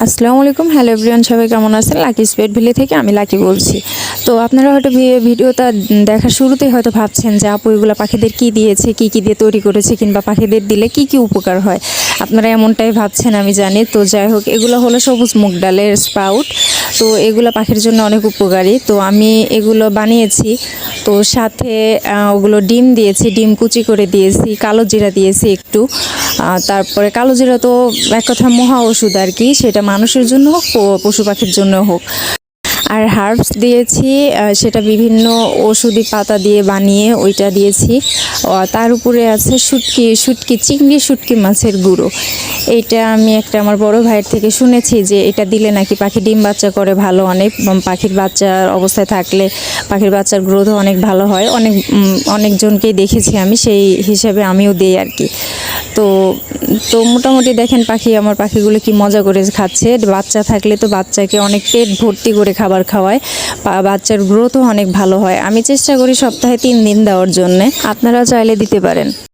আসসালামু আলাইকুম, hello everyone, সবাই কেমন আছেন? লাকি পেট ভ্যালি থেকে আমি লাকি বলছি। তো আপনারা হয়তো ভিডিওটা দেখার শুরুতেই হয়তো ভাবছেন যে আপু এগুলো পাখিদের কী দিয়েছে, কী কী দিয়ে তৈরি করেছে, কিংবা পাখিদের দিলে কি কি উপকার হয়। আপনারা এমনটাই ভাবছেন আমি জানি। তো যাই হোক, এগুলো হলো সবুজ মুগ ডালের স্প্রাউট। তো এগুলো পাখির জন্য অনেক উপকারী। তো আমি এগুলো বানিয়েছি। তো সাথে ওগুলো ডিম দিয়েছি, ডিম কুচি করে দিয়েছি, কালো জিরা দিয়েছি একটু। তারপরে কালো জিরা তো এক কথা মহা ওষুধ আর কি, সেটা মানুষের জন্য হোক পশু পাখির জন্য হোক। আর হার্বস দিয়েছি, সেটা বিভিন্ন ওষুধি পাতা দিয়ে বানিয়ে ওইটা দিয়েছি। তার উপরে আছে শুটকি চিংড়ি মাছের গুঁড়ো। এইটা আমি আমার বড় ভাইয়ের থেকে শুনেছি যে এটা দিলে নাকি পাখি ডিম বাচ্চা করে ভালো, অনেক পাখির বাচ্চার অবস্থায় থাকলে পাখির বাচ্চার গ্রোথও অনেক ভালো হয়। অনেকজনকেই দেখেছি আমি, সেই হিসাবে আমিও দিই আর কি। তো তো মোটামুটি দেখেন আমার পাখিগুলো কি মজা করে খাচ্ছে। বাচ্চা থাকলে তো বাচ্চাকে অনেক পেট ভর্তি করে খাবার খাওয়ায়, বাচ্চার গ্রোথও অনেক ভালো হয়। আমি চেষ্টা করি সপ্তাহে 3 দিন দেওয়ার জন্যে, আপনারা চাইলে দিতে পারেন।